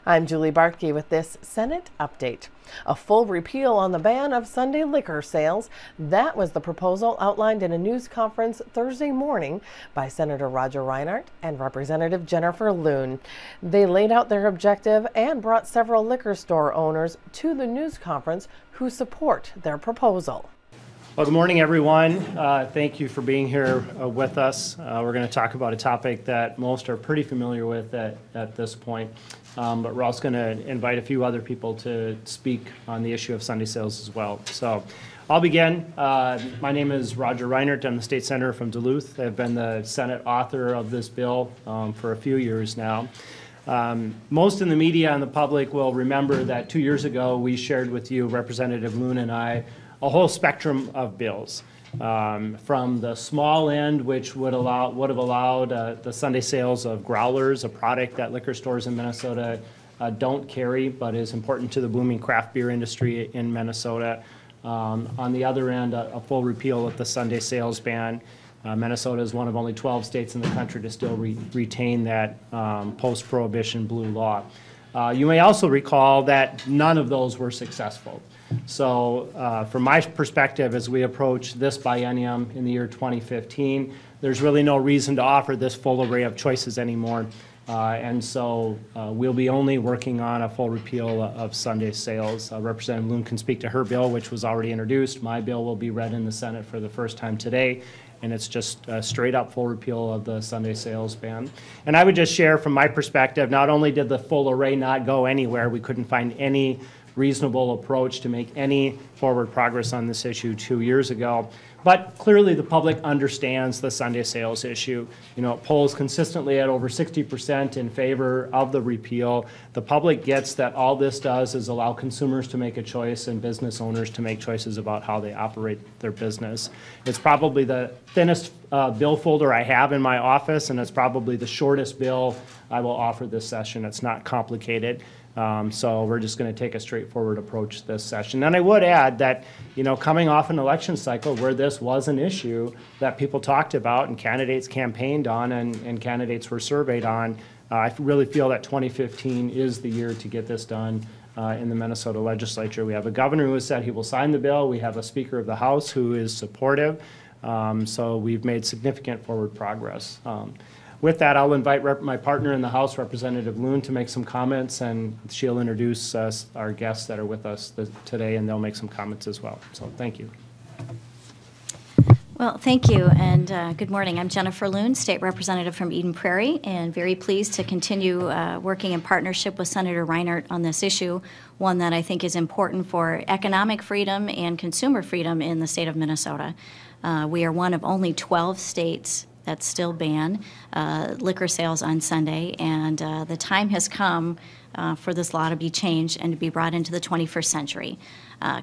I'm Julie Bartke with this Senate update. A full repeal on the ban of Sunday liquor sales. That was the proposal outlined in a news conference Thursday morning by Senator Roger Reinhart and Representative Jennifer Loon. They laid out their objective and brought several liquor store owners to the news conference who support their proposal. Well, good morning, everyone. Thank you for being here with us. We're going to talk about a topic that most are pretty familiar with at this point, but we're also going to invite a few other people to speak on the issue of Sunday sales as well. So I'll begin. My name is Roger Reinhart. I'm the state senator from Duluth. I've been the Senate author of this bill for a few years now. Most in the media and the public will remember that 2 years ago we shared with you, Representative Loon and I, a whole spectrum of bills, from the small end, which would have allowed the Sunday sales of growlers, a product that liquor stores in Minnesota don't carry, but is important to the booming craft beer industry in Minnesota. On the other end, a full repeal of the Sunday sales ban. Minnesota is one of only 12 states in the country to still retain that post-prohibition blue law. You may also recall that none of those were successful. So from my perspective, as we approach this biennium in the year 2015, there's really no reason to offer this full array of choices anymore. And so we'll be only working on a full repeal of Sunday sales. Representative Loon can speak to her bill, which was already introduced. My bill will be read in the Senate for the first time today, and it's just a straight up full repeal of the Sunday sales ban. And I would just share from my perspective, not only did the full array not go anywhere, we couldn't find any reasonable approach to make any forward progress on this issue 2 years ago. But clearly the public understands the Sunday sales issue. You know, it polls consistently at over 60% in favor of the repeal. The public gets that all this does is allow consumers to make a choice and business owners to make choices about how they operate their business. It's probably the thinnest bill folder I have in my office, and it's probably the shortest bill I will offer this session. It's not complicated. So we're just going to take a straightforward approach this session. And I would add that, you know, coming off an election cycle where this was an issue that people talked about and candidates campaigned on and candidates were surveyed on, I really feel that 2015 is the year to get this done in the Minnesota legislature. We have a governor who has said he will sign the bill. We have a Speaker of the House who is supportive. So we've made significant forward progress. With that, I'll invite my partner in the House, Representative Loon, to make some comments, and she'll introduce our guests that are with us today, and they'll make some comments as well. So thank you. Well, thank you, and good morning. I'm Jennifer Loon, State Representative from Eden Prairie, and very pleased to continue working in partnership with Senator Reinhart on this issue, one that I think is important for economic freedom and consumer freedom in the state of Minnesota. We are one of only 12 states that still ban liquor sales on Sunday, and the time has come for this law to be changed and to be brought into the 21st century.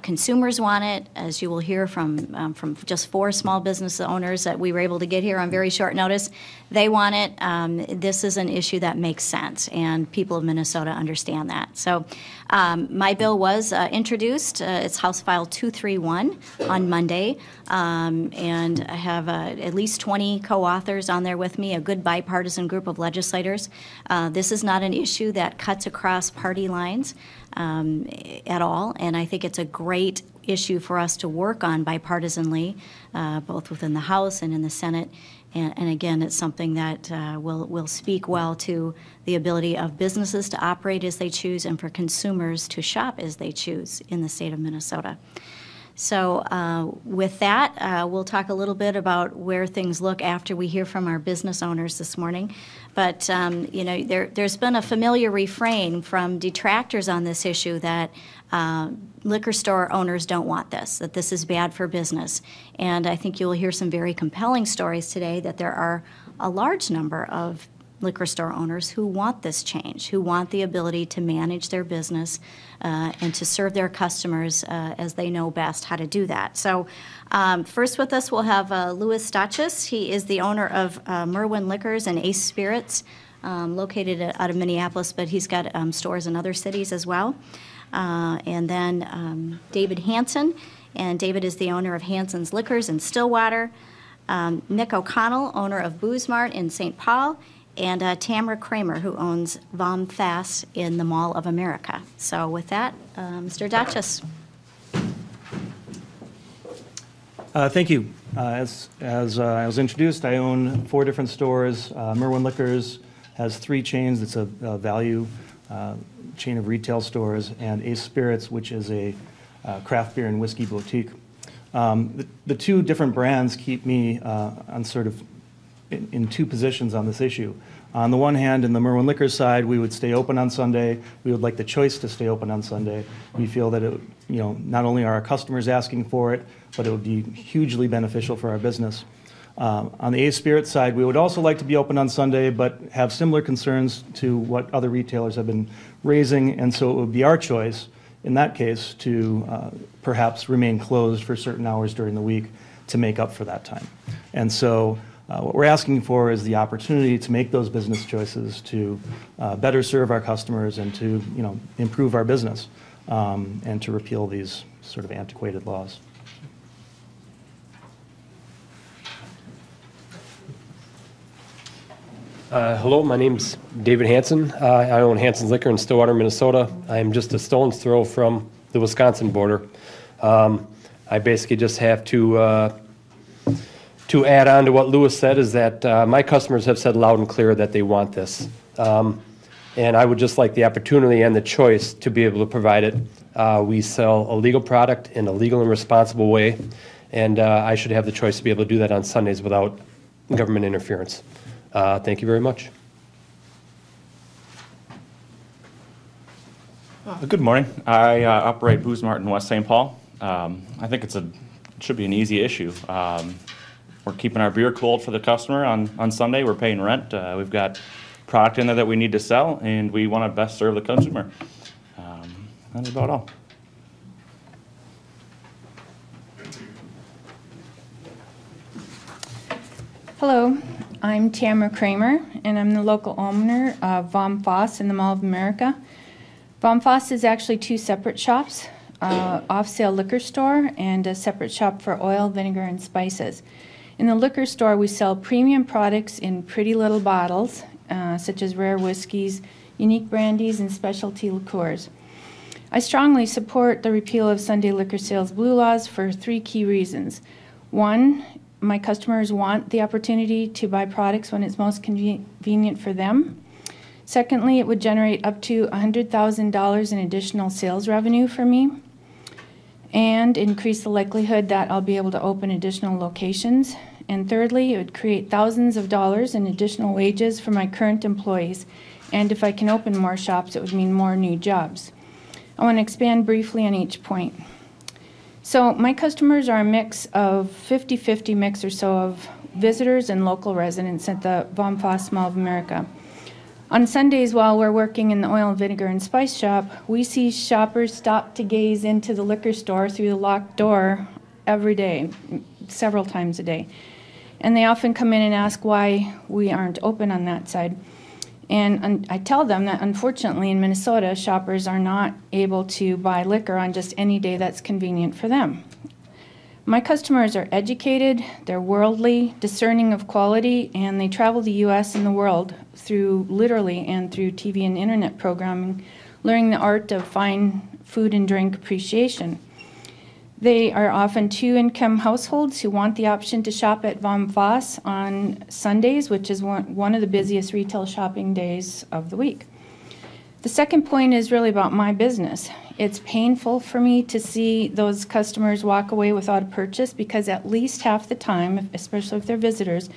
Consumers want it, as you will hear from just 4 small business owners that we were able to get here on very short notice. They want it. This is an issue that makes sense, and people of Minnesota understand that. So my bill was introduced. It's House File 231 on Monday, and I have at least 20 co-authors on there with me, a good bipartisan group of legislators. This is not an issue that cuts across party lines at all, and I think it's a great issue for us to work on bipartisanly, both within the House and in the Senate. And again, it's something that will speak well to the ability of businesses to operate as they choose and for consumers to shop as they choose in the state of Minnesota. So with that, we'll talk a little bit about where things look after we hear from our business owners this morning. But you know, there's been a familiar refrain from detractors on this issue that liquor store owners don't want this, that this is bad for business. And I think you'll hear some very compelling stories today that there are a large number of liquor store owners who want this change, who want the ability to manage their business and to serve their customers as they know best how to do that. So first with us we'll have Louis Stachus. He is the owner of Merwin Liquors and Ace Spirits, located out of Minneapolis, but he's got stores in other cities as well. And then David Hanson, and David is the owner of Hanson's Liquors in Stillwater. Nick O'Connell, owner of Booze Mart in St. Paul, and Tamara Kramer, who owns Vom Fass in the Mall of America. So with that, Mr. Dachis. Thank you. As I was introduced, I own 4 different stores. Merwin Liquors has 3 chains. It's a value chain of retail stores, and Ace Spirits, which is a craft beer and whiskey boutique. The 2 different brands keep me on sort of in 2 positions on this issue. On the one hand, in the Merwin Liquors side, we would stay open on Sunday. We would like the choice to stay open on Sunday. We feel that it, not only are our customers asking for it, but it would be hugely beneficial for our business. On the Ace Spirits side, we would also like to be open on Sunday, but have similar concerns to what other retailers have been raising, and so it would be our choice, in that case, to perhaps remain closed for certain hours during the week to make up for that time. And so what we're asking for is the opportunity to make those business choices to better serve our customers and to improve our business and to repeal these sort of antiquated laws. Hello, my name's David Hansen. I own Hansen's Liquor in Stillwater, Minnesota. I'm just a stone's throw from the Wisconsin border. I basically just have to add on to what Louis said, is that my customers have said loud and clear that they want this. And I would just like the opportunity and the choice to be able to provide it. We sell a legal product in a legal and responsible way, and I should have the choice to be able to do that on Sundays without government interference. Thank you very much. Good morning. I operate Booze Mart in West St. Paul. I think it should be an easy issue. We're keeping our beer cold for the customer on Sunday. We're paying rent. We've got product in there that we need to sell, and we want to best serve the consumer. That's about all. Hello, I'm Tamara Kramer, and I'm the local owner of Vom Fass in the Mall of America. Vom Fass is actually 2 separate shops, off-sale liquor store and a separate shop for oil, vinegar, and spices. In the liquor store, we sell premium products in pretty little bottles, such as rare whiskeys, unique brandies, and specialty liqueurs. I strongly support the repeal of Sunday liquor sales blue laws for 3 key reasons. 1, my customers want the opportunity to buy products when it's most convenient for them. Secondly, it would generate up to $100,000 in additional sales revenue for me and increase the likelihood that I'll be able to open additional locations. And thirdly, it would create thousands of dollars in additional wages for my current employees. And if I can open more shops, it would mean more new jobs. I want to expand briefly on each point. So my customers are a mix of 50-50 mix or so of visitors and local residents at the Vom Fass Mall of America. On Sundays, while we're working in the oil, vinegar, and spice shop, we see shoppers stop to gaze into the liquor store through the locked door every day, several times a day. And they often come in and ask why we aren't open on that side. And I tell them that unfortunately in Minnesota, shoppers are not able to buy liquor on just any day that's convenient for them. My customers are educated, they're worldly, discerning of quality, and they travel the U.S. and the world through literally and through TV and internet programming, learning the art of fine food and drink appreciation. They are often 2-income households who want the option to shop at Vom Fass on Sundays, which is one of the busiest retail shopping days of the week. The second point is really about my business. It's painful for me to see those customers walk away without a purchase because at least half the time, especially if they're visitors,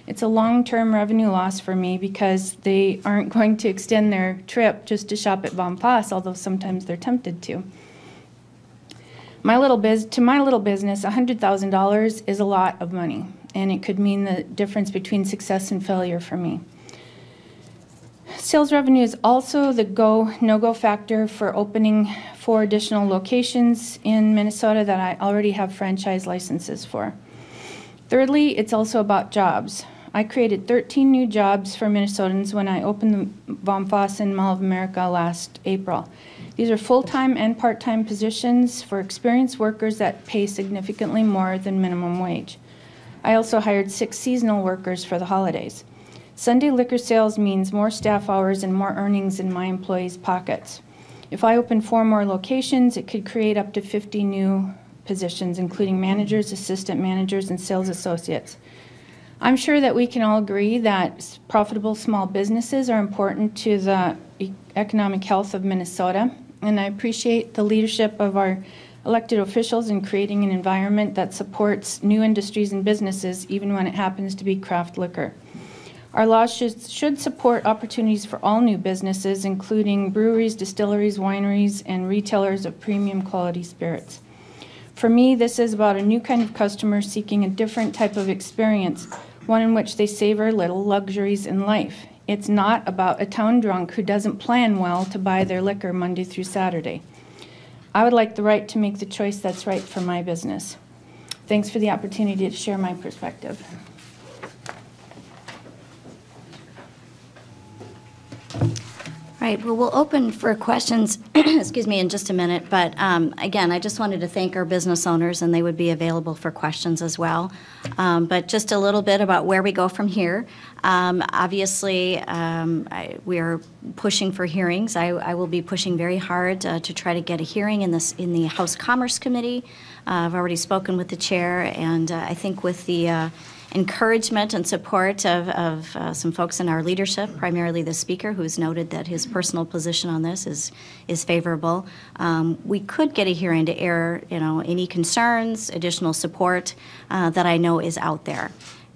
it's a long-term revenue loss for me because they aren't going to extend their trip just to shop at Vom Fass, although sometimes they're tempted to. To my little business, $100,000 is a lot of money, and it could mean the difference between success and failure for me. Sales revenue is also the go, no-go factor for opening 4 additional locations in Minnesota that I already have franchise licenses for. Thirdly, it's also about jobs. I created 13 new jobs for Minnesotans when I opened the Vom Fass in Mall of America last April. These are full-time and part-time positions for experienced workers that pay significantly more than minimum wage. I also hired 6 seasonal workers for the holidays. Sunday liquor sales means more staff hours and more earnings in my employees' pockets. If I open 4 more locations, it could create up to 50 new positions, including managers, assistant managers, and sales associates. I'm sure that we can all agree that profitable small businesses are important to the economic health of Minnesota, and I appreciate the leadership of our elected officials in creating an environment that supports new industries and businesses, even when it happens to be craft liquor. Our laws should support opportunities for all new businesses, including breweries, distilleries, wineries, and retailers of premium quality spirits. For me, this is about a new kind of customer seeking a different type of experience, one in which they savor little luxuries in life. It's not about a town drunk who doesn't plan well to buy their liquor Monday through Saturday. I would like the right to make the choice that's right for my business. Thanks for the opportunity to share my perspective. All right, well, we'll open for questions, excuse me, in just a minute. But again, I just wanted to thank our business owners, and they would be available for questions as well. But just a little bit about where we go from here. Obviously, we are pushing for hearings. I will be pushing very hard to try to get a hearing in the House Commerce Committee. I've already spoken with the chair, and I think with the encouragement and support of some folks in our leadership, primarily the Speaker, who's noted that his personal position on this is favorable. We could get a hearing to air, any concerns, additional support that I know is out there.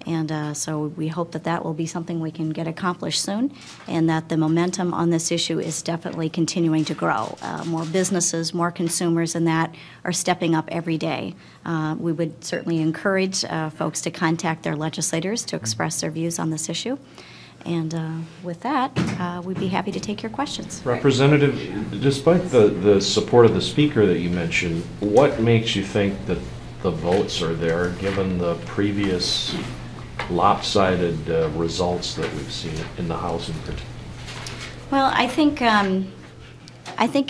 And so we hope that that will be something we can get accomplished soon, and that the momentum on this issue is definitely continuing to grow. More businesses, more consumers, and that are stepping up every day. We would certainly encourage folks to contact their legislators to express their views on this issue. And with that, we'd be happy to take your questions. Representative, despite the support of the Speaker that you mentioned, what makes you think that the votes are there, given the previous lopsided results that we've seen in the House in particular? Well, I think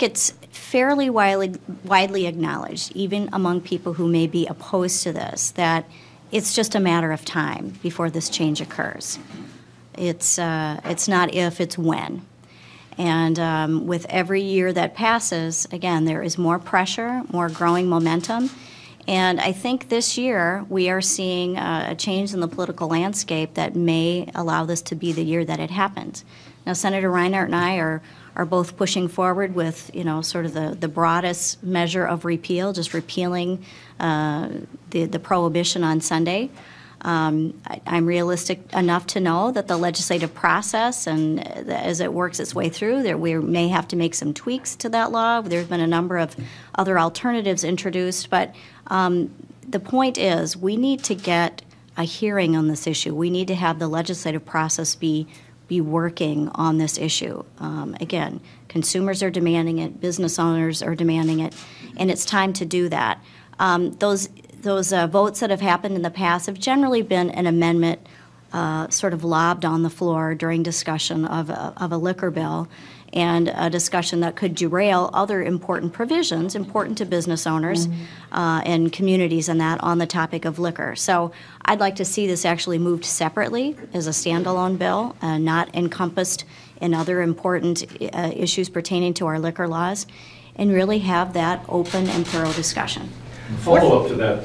it's fairly widely acknowledged, even among people who may be opposed to this, that it's just a matter of time before this change occurs. It's not if, it's when. And with every year that passes, again, there is more pressure, more growing momentum. And I think this year we are seeing a change in the political landscape that may allow this to be the year that it happens. Now, Senator Reinhart and I are both pushing forward with, sort of the broadest measure of repeal, just repealing the prohibition on Sunday. I'm realistic enough to know that the legislative process, and as it works its way through, we may have to make some tweaks to that law. There's been a number of other alternatives introduced, but the point is we need to get a hearing on this issue. We need to have the legislative process be working on this issue. Again, consumers are demanding it, business owners are demanding it, and it's time to do that. Those votes that have happened in the past have generally been an amendment sort of lobbed on the floor during discussion of a liquor bill, and a discussion that could derail other important provisions important to business owners and communities and that on the topic of liquor. So I'd like to see this actually moved separately as a standalone bill, not encompassed in other important issues pertaining to our liquor laws, and really have that open and thorough discussion. Follow up to that,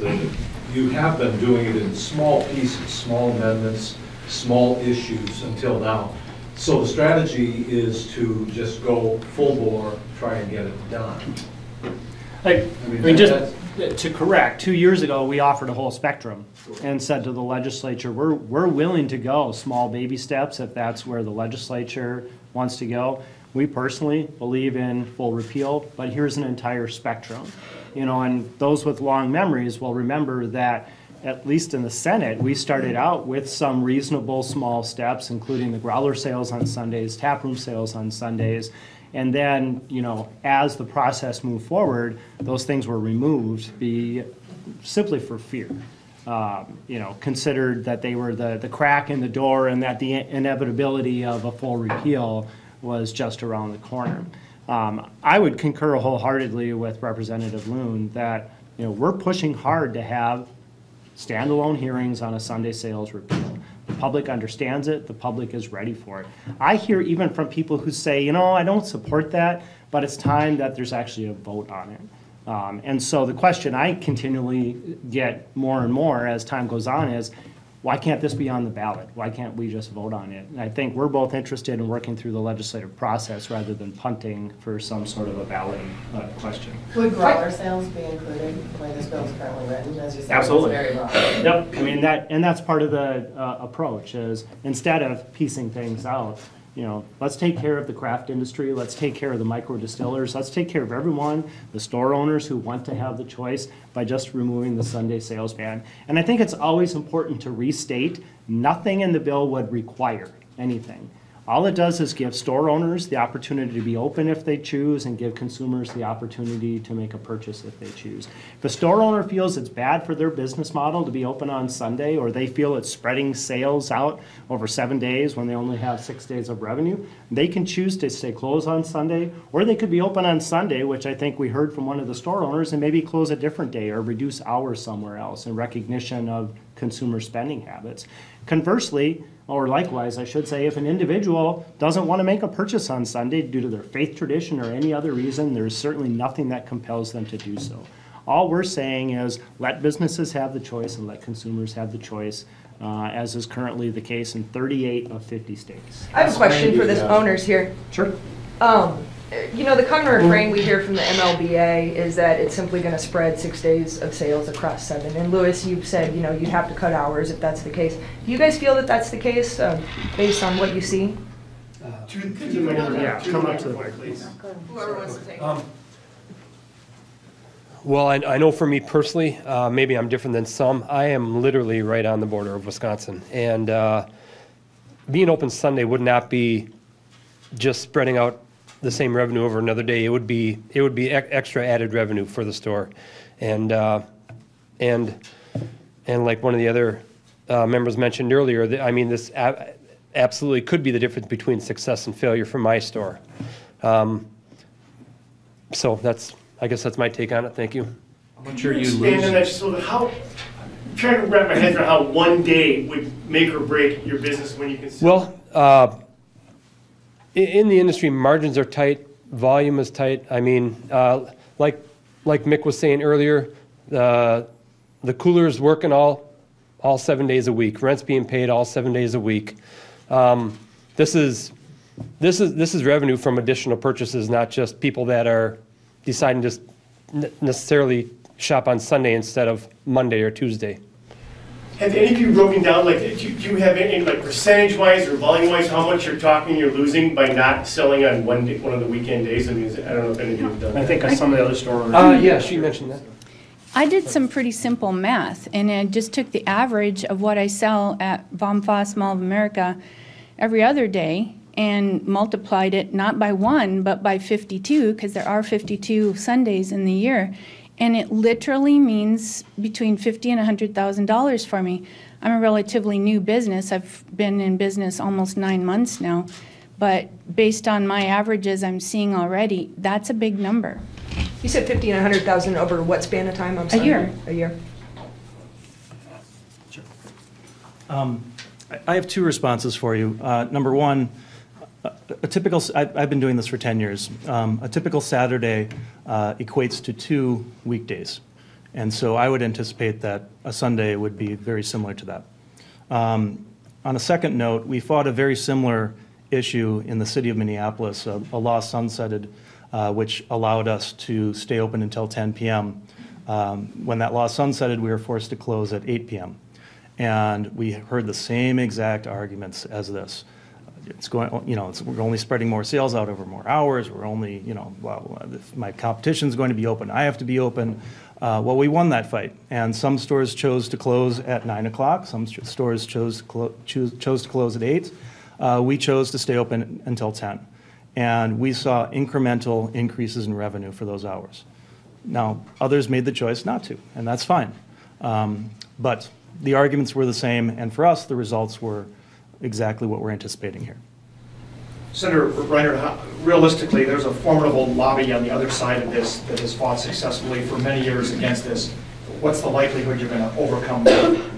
you have been doing it in small pieces, small amendments, small issues until now. So the strategy is to just go full bore, try and get it done. Just to correct, 2 years ago, we offered a whole spectrum and said to the legislature, we're willing to go small baby steps if that's where the legislature wants to go. We personally believe in full repeal, but here's an entire spectrum. And those with long memories will remember that, at least in the Senate, we started out with some reasonable small steps, including the growler sales on Sundays, taproom sales on Sundays. And then, as the process moved forward, those things were removed simply for fear. Considered that they were the crack in the door, and that the inevitability of a full repeal was just around the corner. I would concur wholeheartedly with Representative Loon that we're pushing hard to have standalone hearings on a Sunday sales repeal. The public understands it, the public is ready for it. I hear even from people who say, you know, I don't support that, but it's time that there's actually a vote on it. And so the question I continually get more and more as time goes on is, why can't this be on the ballot? Why can't we just vote on it? And I think we're both interested in working through the legislative process rather than punting for some sort of a ballot question. Would grower sales be included the way this bill is currently written? As you said, Absolutely. It's very broad. Yep, I mean, that's part of the approach is instead of piecing things out, you know, let's take care of the craft industry, let's take care of the micro distillers, let's take care of everyone, the store owners who want to have the choice by just removing the Sunday sales ban. And I think it's always important to restate, nothing in the bill would require anything. All it does is give store owners the opportunity to be open if they choose and give consumers the opportunity to make a purchase if they choose. If a store owner feels it's bad for their business model to be open on Sunday, or they feel it's spreading sales out over 7 days when they only have 6 days of revenue, they can choose to stay closed on Sunday, or they could be open on Sunday, which I think we heard from one of the store owners, and maybe close a different day or reduce hours somewhere else in recognition of consumer spending habits. Conversely, or likewise, I should say, if an individual doesn't want to make a purchase on Sunday due to their faith tradition or any other reason, there's certainly nothing that compels them to do so. All we're saying is let businesses have the choice and let consumers have the choice, as is currently the case in 38 of 50 states. I have a question for the owners here. Sure. You know, the common refrain we hear from the MLBA is that it's simply going to spread 6 days of sales across 7. And Louis, you've said, you know, you'd have to cut hours if that's the case. Do you guys feel that that's the case based on what you see? Yeah, come up to the mic, please. Whoever wants to take it. Well, I know for me personally, maybe I'm different than some. I am literally right on the border of Wisconsin. And being open Sunday would not be just spreading out the same revenue over another day. It would be extra added revenue for the store. And like one of the other members mentioned earlier, I mean, this absolutely could be the difference between success and failure for my store. So I guess that's my take on it. Thank you. I'm sure you expand on that just a little bit. I'm trying to wrap my head around how one day would make or break your business when you consider. Well, in the industry, margins are tight, volume is tight. I mean, like Mick was saying earlier, the cooler's working all 7 days a week. Rent's being paid all 7 days a week. This is revenue from additional purchases, not just people that are deciding to necessarily shop on Sunday instead of Monday or Tuesday. Have any of you broken down, like, do you have any, like, percentage-wise or volume-wise, how much you're losing by not selling on one of the weekend days? I mean, I don't know if any of you have done that. I think some of the other store owners. Yeah, she mentioned that. I did some pretty simple math, and I just took the average of what I sell at Vom Foss Mall of America every other day and multiplied it not by 1, but by 52, because there are 52 Sundays in the year. And it literally means between $50,000 and $100,000 for me. I'm a relatively new business. I've been in business almost 9 months now. But based on my averages I'm seeing already, that's a big number. You said 50 and 100,000 over what span of time? I'm sorry. A year. A year. Sure. I have 2 responses for you. Number one, I've been doing this for 10 years. A typical Saturday equates to 2 weekdays. And so I would anticipate that a Sunday would be very similar to that. On a second note, we fought a very similar issue in the city of Minneapolis, a law sunsetted which allowed us to stay open until 10 p.m. When that law sunsetted, we were forced to close at 8 p.m. And we heard the same exact arguments as this. It's going, we're only spreading more sales out over more hours. We're only, well, if my competition's going to be open, I have to be open. Well, we won that fight, and some stores chose to close at 9 o'clock. Some stores chose to close at 8. We chose to stay open until 10, and we saw incremental increases in revenue for those hours. Now, others made the choice not to, and that's fine. But the arguments were the same, and for us, the results were exactly what we're anticipating here. Senator Reinert, realistically, there's a formidable lobby on the other side of this that has fought successfully for many years against this. what's the likelihood you're going to overcome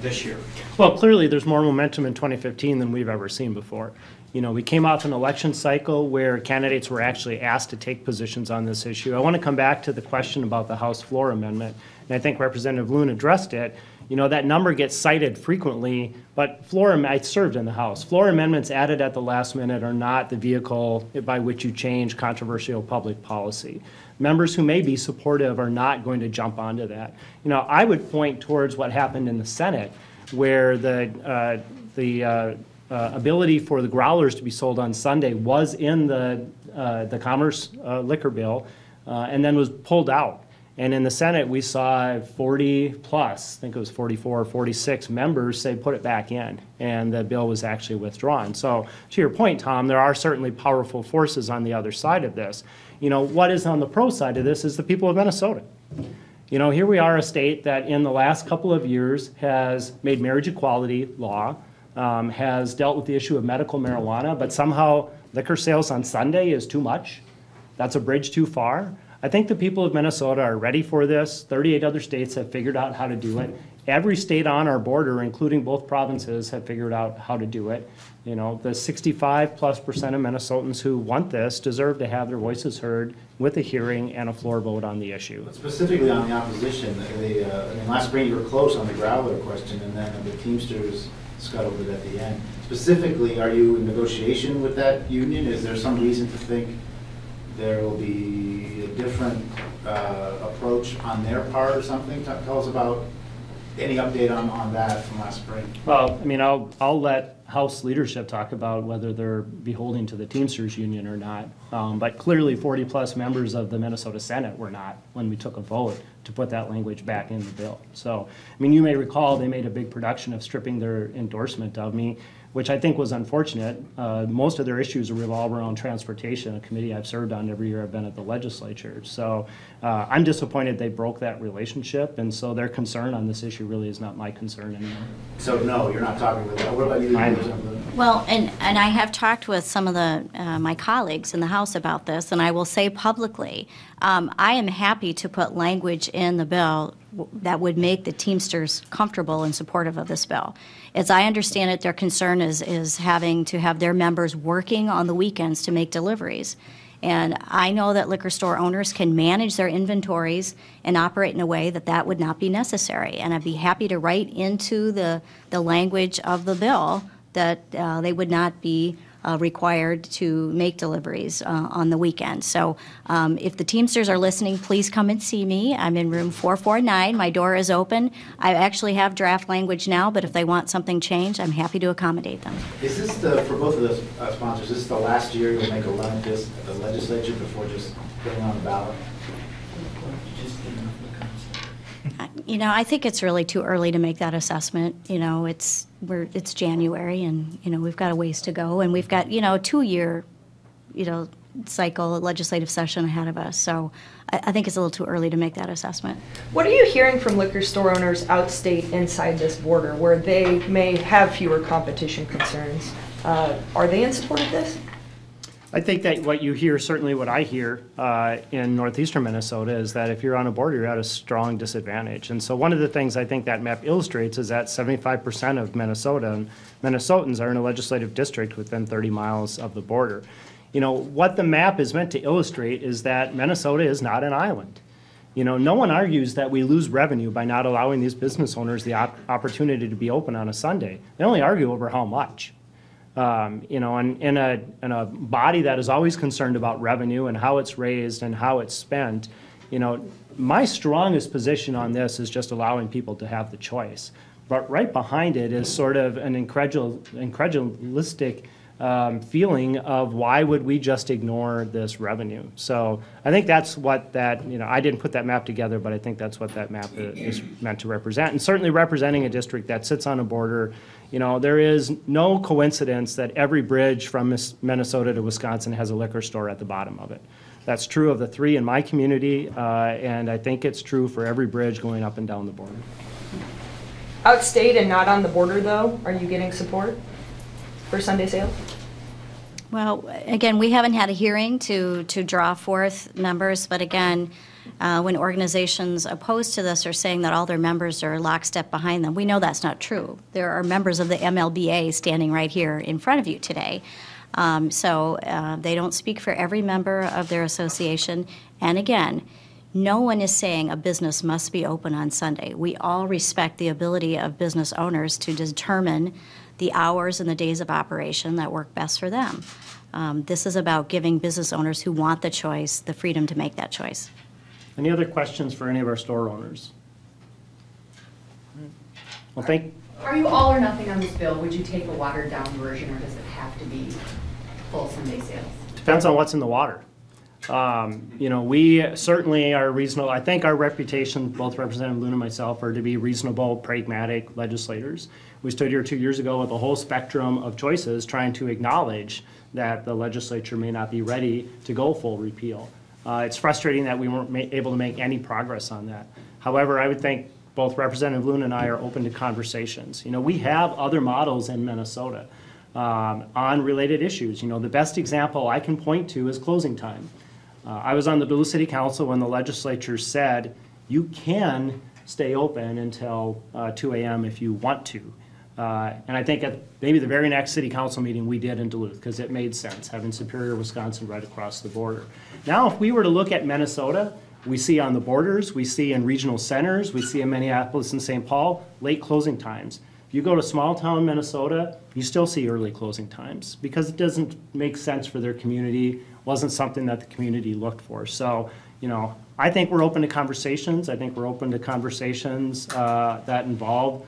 this year? Well, clearly, there's more momentum in 2015 than we've ever seen before. You know, we came off an election cycle where candidates were actually asked to take positions on this issue. I want to come back to the question about the House floor amendment, and I think Representative Loon addressed it. You know, that number gets cited frequently, but I served in the House. Floor amendments added at the last minute are not the vehicle by which you change controversial public policy. Members who may be supportive are not going to jump onto that. You know, I would point towards what happened in the Senate, where the ability for the growlers to be sold on Sunday was in the Commerce liquor bill and then was pulled out. And in the Senate, we saw 40 plus, I think it was 44 or 46 members say put it back in, and the bill was actually withdrawn. So to your point, Tom, there are certainly powerful forces on the other side of this. You know, what is on the pro side of this is the people of Minnesota. You know, here we are, a state that in the last couple of years has made marriage equality law, has dealt with the issue of medical marijuana, but somehow liquor sales on Sunday is too much. That's a bridge too far. I think the people of Minnesota are ready for this. 38 other states have figured out how to do it. Every state on our border, including both provinces, have figured out how to do it. You know, the 65+% of Minnesotans who want this deserve to have their voices heard with a hearing and a floor vote on the issue. But specifically on the opposition, I mean, last spring you were close on the growler question, and then the Teamsters scuttled it at the end. Specifically, are you in negotiation with that union? Is there some reason to think there will be a different approach on their part or something? Tell us about any update on that from last spring. Well, I mean, I'll let House leadership talk about whether they're beholden to the Teamsters Union or not. But clearly 40+ members of the Minnesota Senate were not when we took a vote to put that language back in the bill. So, I mean, you may recall they made a big production of stripping their endorsement of me, which I think was unfortunate. Most of their issues revolve around transportation, a committee I've served on every year I've been at the legislature. So I'm disappointed they broke that relationship, and so their concern on this issue really is not my concern anymore. So no, you're not talking with them. What about you? Well, and I have talked with some of the my colleagues in the House about this, and I will say publicly, I am happy to put language in the bill that would make the Teamsters comfortable and supportive of this bill. As I understand it, their concern is having to have their members working on the weekends to make deliveries. And I know that liquor store owners can manage their inventories and operate in a way that that would not be necessary. And I'd be happy to write into the language of the bill that they would not be required to make deliveries on the weekend. So if the Teamsters are listening, please come and see me. I'm in room 449. My door is open. I actually have draft language now, but if they want something changed, I'm happy to accommodate them. Is this for both of the sponsors, is this the last year you'll make a run at this at the legislature before just putting on the ballot? You know, I think it's really too early to make that assessment. You know, it's January, and you know we've got a ways to go, and we've got a 2-year, cycle legislative session ahead of us. So I think it's a little too early to make that assessment. What are you hearing from liquor store owners outstate inside this border, where they may have fewer competition concerns? Are they in support of this? I think that what you hear, certainly what I hear in northeastern Minnesota, is that if you're on a border, you're at a strong disadvantage. And so one of the things I think that map illustrates is that 75% of Minnesotans are in a legislative district within 30 miles of the border. You know, what the map is meant to illustrate is that Minnesota is not an island. You know, no one argues that we lose revenue by not allowing these business owners the opportunity to be open on a Sunday. They only argue over how much. And in a body that is always concerned about revenue and how it's raised and how it's spent, my strongest position on this is just allowing people to have the choice. But right behind it is sort of an incredulistic feeling of why would we just ignore this revenue. So I think that's what I didn't put that map together, but I think that's what that map is meant to represent. And certainly representing a district that sits on a border. There is no coincidence that every bridge from Minnesota to Wisconsin has a liquor store at the bottom of it. That's true of the 3 in my community, and I think it's true for every bridge going up and down the border. Outstate and not on the border, though, are you getting support for Sunday sales? Well, again, we haven't had a hearing to draw forth numbers, but again, when organizations opposed to this are saying that all their members are lockstep behind them, we know that's not true. There are members of the MLBA standing right here in front of you today. So they don't speak for every member of their association. And again, no one is saying a business must be open on Sunday. We all respect the ability of business owners to determine the hours and the days of operation that work best for them. This is about giving business owners who want the choice the freedom to make that choice. Any other questions for any of our store owners? Well, Are you all or nothing on this bill? Would you take a watered down version, or does it have to be full Sunday sales? Depends on what's in the water. You know, we certainly are reasonable. I think our reputation, both Representative Loon and myself, are to be reasonable, pragmatic legislators. We stood here 2 years ago with a whole spectrum of choices trying to acknowledge that the legislature may not be ready to go full repeal. It's frustrating that we weren't able to make any progress on that. However, I would think both Representative Loon and I are open to conversations. You know, we have other models in Minnesota on related issues. You know, the best example I can point to is closing time. I was on the Duluth City Council when the legislature said you can stay open until 2 a.m. if you want to. And I think at maybe the very next city council meeting we did in Duluth, because it made sense, having Superior, Wisconsin right across the border. Now, if we were to look at Minnesota, we see on the borders, we see in regional centers, we see in Minneapolis and St. Paul, late closing times. If you go to small town Minnesota, you still see early closing times because it doesn't make sense for their community, wasn't something that the community looked for. So, you know, I think we're open to conversations. I think we're open to conversations that involve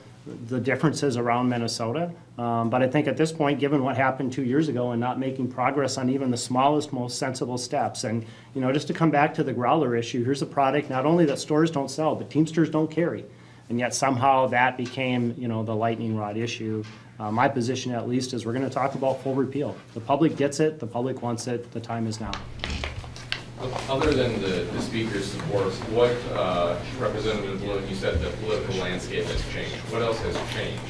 the differences around Minnesota. But I think at this point, given what happened 2 years ago and not making progress on even the smallest, most sensible steps, and, you know, just to come back to the growler issue, here's a product not only that stores don't sell, but Teamsters don't carry. And yet somehow that became, you know, the lightning rod issue. My position, at least, is we're going to talk about full repeal. The public gets it. The public wants it. The time is now. Other than the speaker's support, what, Representative Loon, you said the political landscape has changed. What else has changed?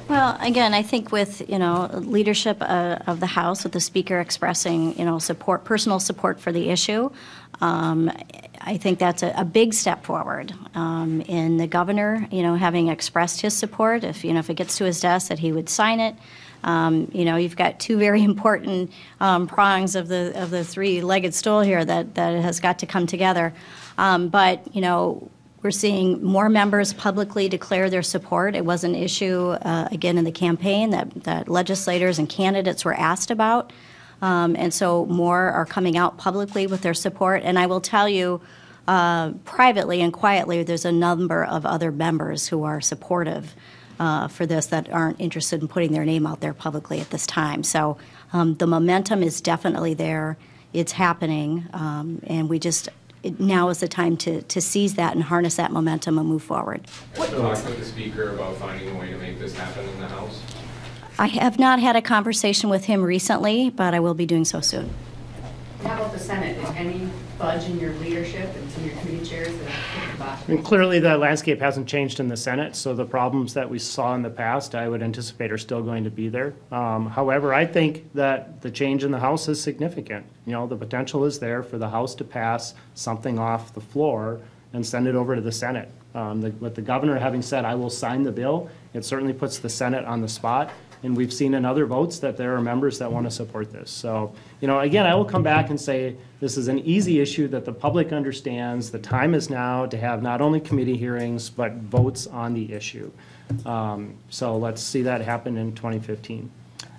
Well, again, I think with, you know, leadership of the House, with the Speaker expressing, you know, support, personal support for the issue, I think that's a big step forward. In the governor, you know, having expressed his support, if, you know, if it gets to his desk, that he would sign it. You know, you've got two very important prongs of the three-legged stool here that has got to come together. But, you know, we're seeing more members publicly declare their support. It was an issue, again, in the campaign that legislators and candidates were asked about. And so more are coming out publicly with their support. And I will tell you, privately and quietly, there's a number of other members who are supportive for this that aren't interested in putting their name out there publicly at this time. So the momentum is definitely there. It's happening. And we just, now is the time to seize that and harness that momentum and move forward. Have you talked with the Speaker about finding a way to make this happen in the House? I have not had a conversation with him recently, but I will be doing so soon. How about the Senate? Is any budge in your leadership and some of your committee chairs that have kicked the box? I mean, clearly the landscape hasn't changed in the Senate, so the problems that we saw in the past, I would anticipate are still going to be there. However, I think that the change in the House is significant. You know, the potential is there for the House to pass something off the floor and send it over to the Senate. With the governor having said, I will sign the bill, it certainly puts the Senate on the spot. And we've seen in other votes that there are members that want to support this. So, you know, again, I will come back and say this is an easy issue that the public understands. The time is now to have not only committee hearings, but votes on the issue. So let's see that happen in 2015.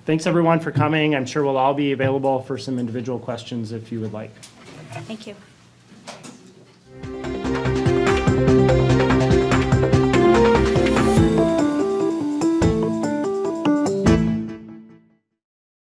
Thanks, everyone, for coming. I'm sure we'll all be available for some individual questions if you would like. Thank you.